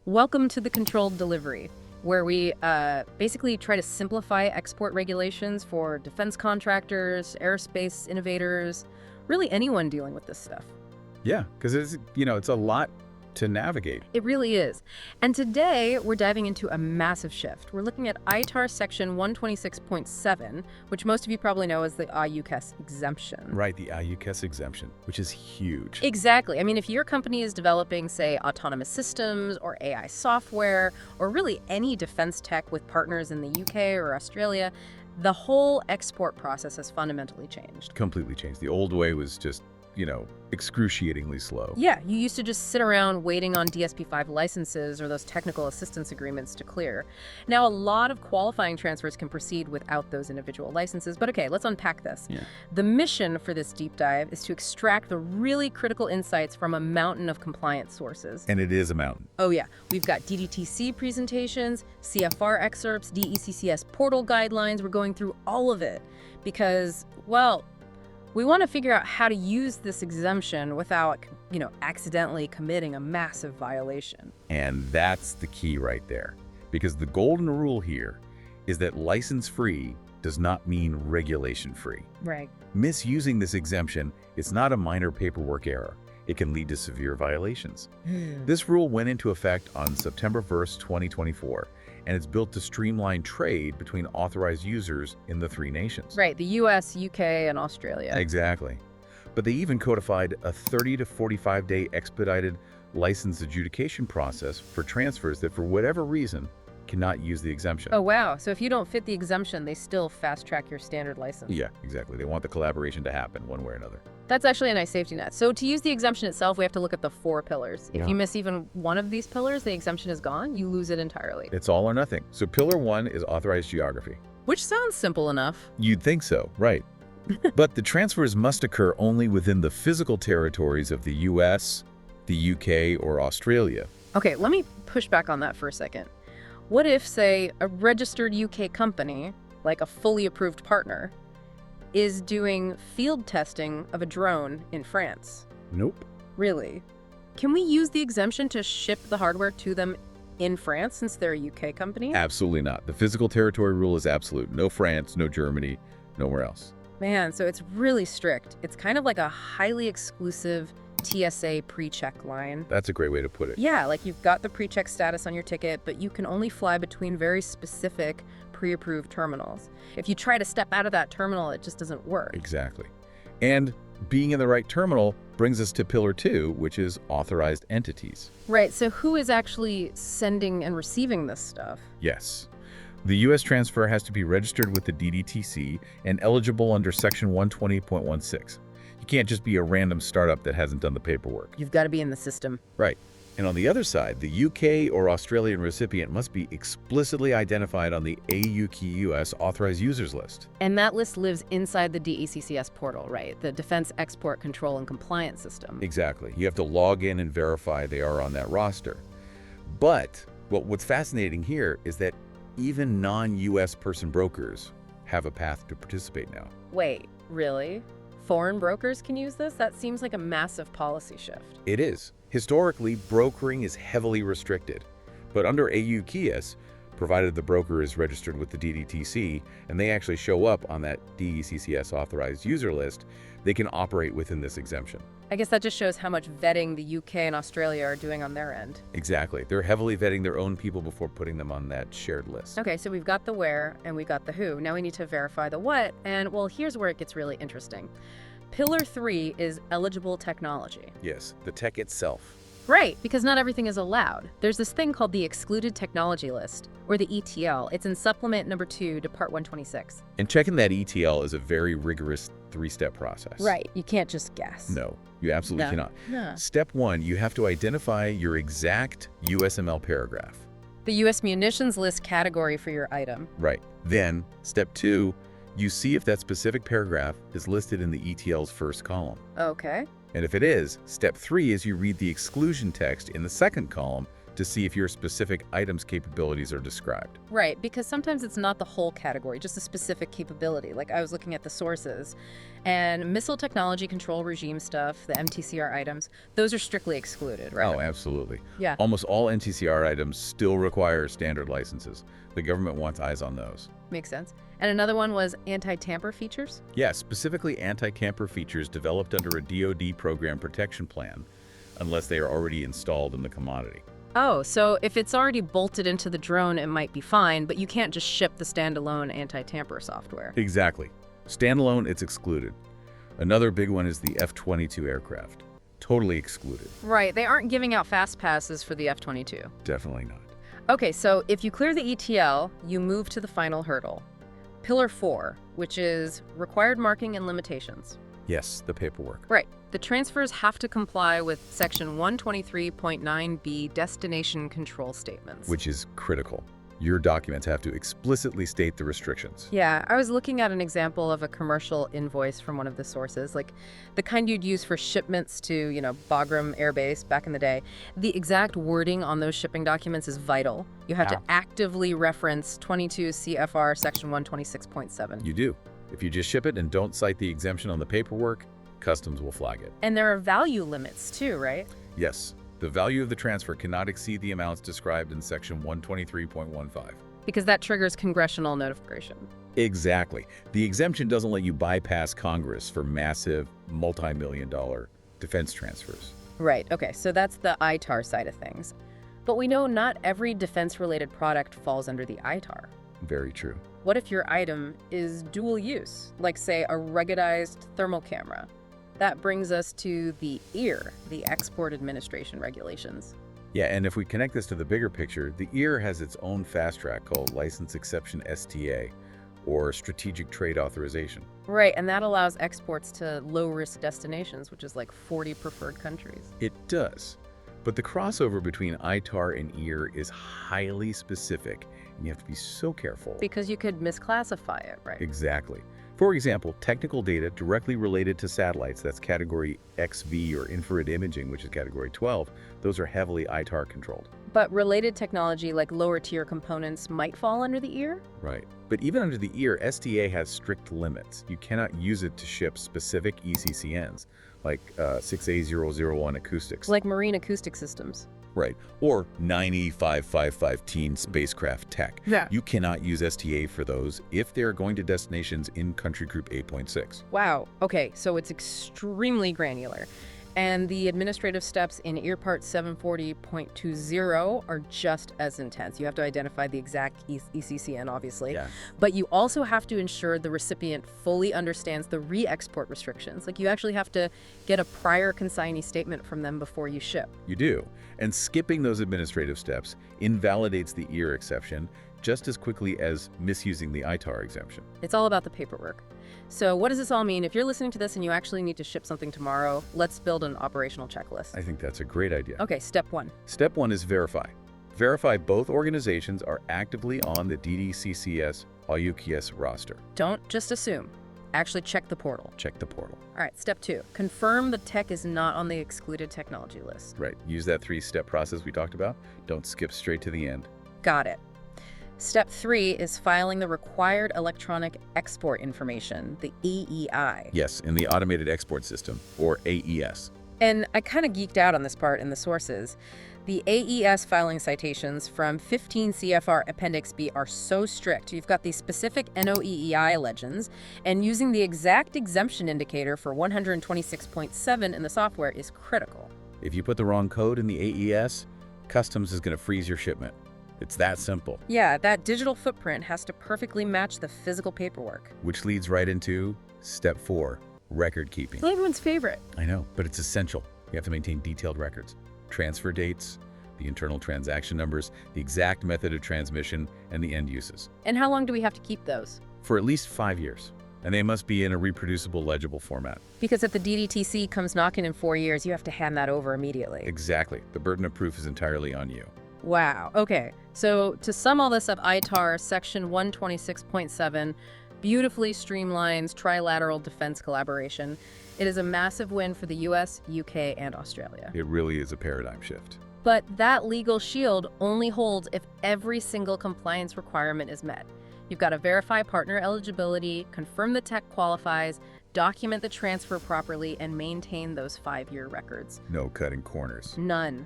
Welcome to the Controlled Delivery, where we basically try to simplify export regulations for defense contractors, aerospace innovators, really anyone dealing with this stuff. Yeah, because it's a lot to navigate. It really is. And today, we're diving into a massive shift. We're looking at ITAR Section 126.7, which most of you probably know as the AUKUS exemption. Right, the AUKUS exemption, which is huge. Exactly. I mean, if your company is developing, say, autonomous systems or AI software, or really any defense tech with partners in the UK or Australia, the whole export process has fundamentally changed. Completely changed. The old way was just, excruciatingly slow. Yeah, you used to just sit around waiting on DSP-5 licenses or those technical assistance agreements to clear. Now, a lot of qualifying transfers can proceed without those individual licenses, but okay, let's unpack this. Yeah. The mission for this deep dive is to extract the really critical insights from a mountain of compliance sources. And it is a mountain. Oh yeah, we've got DDTC presentations, CFR excerpts, DECCS portal guidelines. We're going through all of it because, well, we want to figure out how to use this exemption without, accidentally committing a massive violation. And that's the key right there. Because the golden rule here is that license-free does not mean regulation-free. Right. Misusing this exemption is not a minor paperwork error. It can lead to severe violations. This rule went into effect on September 1st, 2024, and it's built to streamline trade between authorized users in the three nations. Right, the US, UK, and Australia. Exactly. But they even codified a 30 to 45-day expedited license adjudication process for transfers that, for whatever reason, cannot use the exemption. Oh, wow. So if you don't fit the exemption, they still fast-track your standard license. Yeah, exactly. They want the collaboration to happen one way or another. That's actually a nice safety net. So to use the exemption itself, we have to look at the 4 pillars. If Yeah. you miss even one of these pillars, the exemption is gone. You lose it entirely. It's all or nothing. So Pillar 1 is authorized geography. Which sounds simple enough. You'd think so, right? But the transfers must occur only within the physical territories of the US, the UK, or Australia. Okay, let me push back on that for a second. What if, say, a registered UK company, like a fully approved partner, is doing field testing of a drone in France? Nope. Really? Can we use the exemption to ship the hardware to them in France since they're a UK company? Absolutely not. The physical territory rule is absolute. No France, no Germany, nowhere else. Man, so it's really strict. It's kind of like a highly exclusive TSA pre-check line. That's a great way to put it. Yeah, like you've got the pre-check status on your ticket, but you can only fly between very specific pre-approved terminals. If you try to step out of that terminal, it just doesn't work. Exactly. And being in the right terminal brings us to Pillar 2, which is authorized entities. Right, so who is actually sending and receiving this stuff? Yes. The U.S. transfer has to be registered with the DDTC and eligible under Section 120.16. You can't just be a random startup that hasn't done the paperwork. You've got to be in the system. Right. And on the other side, the UK or Australian recipient must be explicitly identified on the AUKUS authorized users list. And that list lives inside the DECCS portal, right? The Defense Export Control and Compliance System. Exactly. You have to log in and verify they are on that roster. But what's fascinating here is that even non-US person brokers have a path to participate now. Wait, really? Foreign brokers can use this? That seems like a massive policy shift. It is. Historically, brokering is heavily restricted. But under AUKUS, provided the broker is registered with the DDTC and they actually show up on that DECCS authorized user list, they can operate within this exemption. I guess that just shows how much vetting the UK and Australia are doing on their end. Exactly. They're heavily vetting their own people before putting them on that shared list. Okay, so we've got the where and we've got the who. Now we need to verify the what, and well, here's where it gets really interesting. Pillar 3 is eligible technology. Yes, the tech itself. Right, because not everything is allowed. There's this thing called the Excluded Technology List, or the ETL. It's in Supplement Number 2 to Part 126. And checking that ETL is a very rigorous 3-step process. Right, you can't just guess. No, you absolutely No. cannot. No. Step 1, you have to identify your exact USML paragraph. The U.S. munitions list category for your item. Right. Then, step 2, you see if that specific paragraph is listed in the ETL's first column. Okay. And if it is, step 3 is you read the exclusion text in the second column to see if your specific item's capabilities are described. Right, because sometimes it's not the whole category, just a specific capability. Like I was looking at the sources, and missile technology control regime stuff, the MTCR items, those are strictly excluded, right? Oh, absolutely. Yeah. Almost all NTCR items still require standard licenses. The government wants eyes on those. Makes sense. And another one was anti-tamper features? Yes, specifically anti-camper features developed under a DoD program protection plan, unless they are already installed in the commodity. Oh, so if it's already bolted into the drone, it might be fine, but you can't just ship the standalone anti-tamper software. Exactly. Standalone, it's excluded. Another big one is the F-22 aircraft. Totally excluded. Right, they aren't giving out fast passes for the F-22. Definitely not. Okay, so if you clear the ETL, you move to the final hurdle. Pillar 4, which is required marking and limitations. Yes, the paperwork. Right. The transfers have to comply with Section 123.9b Destination Control Statements. Which is critical. Your documents have to explicitly state the restrictions. Yeah, I was looking at an example of a commercial invoice from one of the sources, like the kind you'd use for shipments to, Bagram Air Base back in the day. The exact wording on those shipping documents is vital. You have to actively reference 22 CFR Section 126.7. You do. If you just ship it and don't cite the exemption on the paperwork, customs will flag it. And there are value limits too, right? Yes. The value of the transfer cannot exceed the amounts described in Section 123.15. Because that triggers congressional notification. Exactly. The exemption doesn't let you bypass Congress for massive, multi-million-dollar defense transfers. Right, okay, so that's the ITAR side of things. But we know not every defense-related product falls under the ITAR. Very true. What if your item is dual use, like say a ruggedized thermal camera? That brings us to the EAR, the Export Administration Regulations. Yeah, and if we connect this to the bigger picture, the EAR has its own fast track called License Exception STA, or Strategic Trade Authorization. Right, and that allows exports to low-risk destinations, which is like 40 preferred countries. It does. But the crossover between ITAR and EAR is highly specific, and you have to be so careful. Because you could misclassify it, right? Exactly. For example, technical data directly related to satellites, that's category XV, or infrared imaging, which is category 12, those are heavily ITAR controlled. But related technology like lower tier components might fall under the EAR? Right. But even under the EAR, STA has strict limits. You cannot use it to ship specific ECCNs, like 6A001 acoustics. Like marine acoustic systems. Right. Or 9E555 spacecraft tech. Yeah. You cannot use STA for those if they're going to destinations in country group 8.6. Wow. Okay, so it's extremely granular. And the administrative steps in EAR Part 740.20 are just as intense. You have to identify the exact ECCN, obviously. Yeah. But you also have to ensure the recipient fully understands the re-export restrictions. Like you actually have to get a prior consignee statement from them before you ship. You do. And skipping those administrative steps invalidates the EAR exception just as quickly as misusing the ITAR exemption. It's all about the paperwork. So what does this all mean? If you're listening to this and you actually need to ship something tomorrow, let's build an operational checklist. I think that's a great idea. Okay, step 1. Step 1 is verify. Verify both organizations are actively on the DDCCS AUKUS roster. Don't just assume. Actually check the portal. Check the portal. All right, step 2. Confirm the tech is not on the excluded technology list. Right. Use that 3-step process we talked about. Don't skip straight to the end. Got it. Step 3 is filing the required electronic export information, the AEI. Yes, in the Automated Export System, or AES. And I kind of geeked out on this part in the sources. The AES filing citations from 15 CFR Appendix B are so strict. You've got these specific NOEEI legends, and using the exact exemption indicator for 126.7 in the software is critical. If you put the wrong code in the AES, Customs is going to freeze your shipment. It's that simple. Yeah, that digital footprint has to perfectly match the physical paperwork. Which leads right into step 4, record keeping. It's everyone's favorite. I know, but it's essential. You have to maintain detailed records. Transfer dates, the internal transaction numbers, the exact method of transmission, and the end uses. And how long do we have to keep those? For at least 5 years. And they must be in a reproducible, legible format. Because if the DDTC comes knocking in 4 years, you have to hand that over immediately. Exactly. The burden of proof is entirely on you. Wow. Okay. So to sum all this up, ITAR Section 126.7 beautifully streamlines trilateral defense collaboration. It is a massive win for the US, UK, and Australia. It really is a paradigm shift. But that legal shield only holds if every single compliance requirement is met. You've got to verify partner eligibility, confirm the tech qualifies, document the transfer properly, and maintain those 5-year records. No cutting corners. None.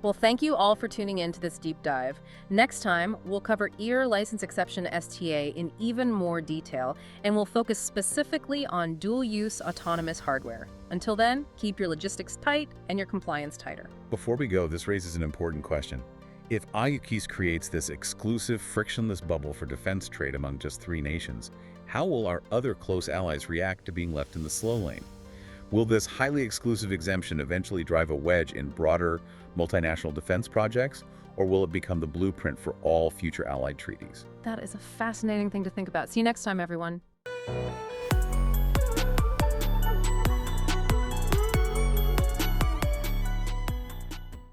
Well, thank you all for tuning in to this deep dive. Next time, we'll cover ITAR license exception STA in even more detail, and we'll focus specifically on dual-use autonomous hardware. Until then, keep your logistics tight and your compliance tighter. Before we go, this raises an important question. If AUKUS creates this exclusive, frictionless bubble for defense trade among just 3 nations, how will our other close allies react to being left in the slow lane? Will this highly exclusive exemption eventually drive a wedge in broader multinational defense projects, or will it become the blueprint for all future allied treaties? That is a fascinating thing to think about. See you next time, everyone.